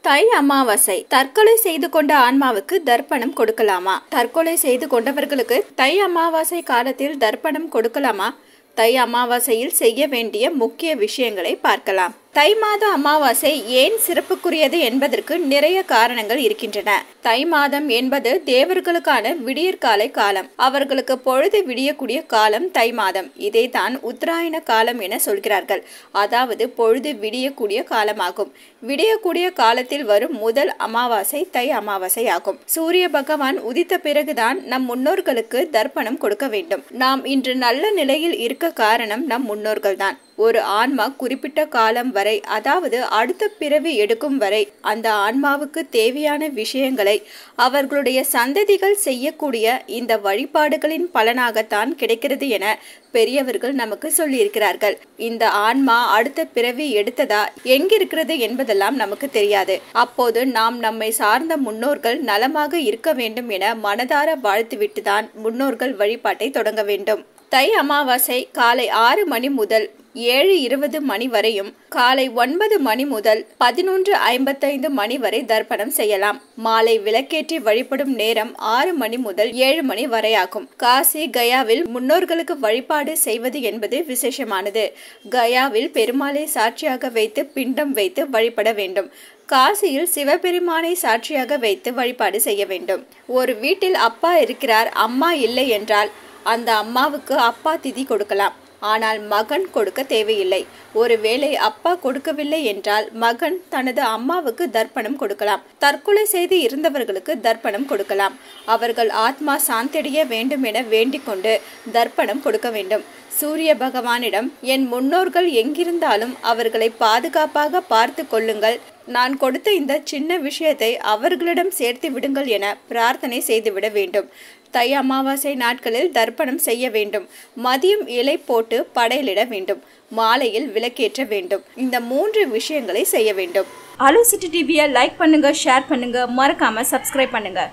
தை அமாவாசை. தற்கொலை செய்து கொண்ட ஆன்மாவுக்கு தர்ப்பணம் கொடுக்கலாமா? தற்கொலை செய்து கொண்டவர்களுக்கு தை அமாவாசை காலத்தில் தர்ப்பணம் கொடுக்கலாமா? தை அமாவாசையில் செய்ய வேண்டிய முக்கிய விஷயங்களை பார்க்கலாம். தை மாத அமாவாசை ஏன் சிறப்புக்குரியது என்பதற்கு நிறைய காரணங்கள் இருக்கின்றன. தை மாதம் என்பது தேவர்களுக்கான விடியற்காலை காலம். அவர்களுக்கு பொழுது விடியக்கூடிய காலம் தை மாதம். இதைத்தான் உத்தராயண காலம் என சொல்கிறார்கள். அதாவது பொழுது விடியக்கூடிய காலமாகும். விடியக்கூடிய காலத்தில் வரும் முதல் அமாவாசை தை அமாவாசை ஆகும். சூரிய பகவான் உதித்த பிறகுதான் நம் முன்னோர்களுக்கு தர்ப்பணம் கொடுக்க வேண்டும். நாம் இன்று நல்ல நிலையில் இருக்க காரணம் நம் முன்னோர்கள் தான். ஒரு ஆன்மா குறிப்பிட்ட காலம் வரை, அதாவது அடுத்த பிறவி எடுக்கும் வரை, அந்த ஆன்மாவுக்கு தேவையான விஷயங்களை அவர்களுடைய சந்ததிகள் செய்யக்கூடிய இந்த வழிபாடுகளின் பலனாகத்தான் கிடைக்கிறது என பெரியவர்கள் நமக்கு சொல்லியிருக்கிறார்கள். இந்த ஆன்மா அடுத்த பிறவி எடுத்ததா எங்கிருக்கிறது என்பதெல்லாம் நமக்கு தெரியாது. அப்போது நாம் நம்மை சார்ந்த முன்னோர்கள் நலமாக இருக்க வேண்டும் என மனதார வாழ்த்துவிட்டுதான் முன்னோர்கள் வழிபாட்டை தொடங்க வேண்டும். தை அமாவாசை காலை 6 மணி முதல் 7:20 மணி வரையும், காலை 9 மணி முதல் 11:55 மணி வரை தர்ப்பணம் செய்யலாம். மாலை விளக்கேற்றி வழிபடும் நேரம் 6 மணி முதல் 7 மணி வரையாகும். காசி கயாவில் முன்னோர்களுக்கு வழிபாடு செய்வது என்பது விசேஷமானது. கயாவில் பெருமாளை சாட்சியாக வைத்து பிண்டம் வைத்து வழிபட வேண்டும். காசியில் சிவபெருமானை சாட்சியாக வைத்து வழிபாடு செய்ய வேண்டும். ஒரு வீட்டில் அப்பா இருக்கிறார், அம்மா இல்லை என்றால் அந்த அம்மாவுக்கு அப்பா திதி கொடுக்கலாம். ஆனால் மகன் கொடுக்க தேவையில்லை. ஒருவேளை அப்பா கொடுக்கவில்லை என்றால் மகன் தனது அம்மாவுக்கு தர்ப்பணம் கொடுக்கலாம். தற்கொலை செய்து இருந்தவர்களுக்கு தர்ப்பணம் கொடுக்கலாம். அவர்கள் ஆத்மா சாந்தடைய வேண்டும் என வேண்டிக் கொண்டு தர்ப்பணம் கொடுக்க வேண்டும். சூரிய பகவானிடம், என் முன்னோர்கள் எங்கிருந்தாலும் அவர்களை பாதுகாப்பாக பார்த்து கொள்ளுங்கள். நான் கொடுத்த இந்த சின்ன விஷயத்தை அவர்களிடம் சேர்த்து விடுங்கள் என பிரார்த்தனை செய்துவிட வேண்டும். தை அமாவாசை நாட்களில் தர்ப்பணம் செய்ய வேண்டும். மதியம் இலை போட்டு படையலிட வேண்டும். மாலையில் விளக்கேற்ற வேண்டும். இந்த 3 விஷயங்களை செய்ய வேண்டும். அலோ சிட்டி டிவியை லைக் பண்ணுங்க, ஷேர் பண்ணுங்க, மறக்காம சப்ஸ்கிரைப் பண்ணுங்க.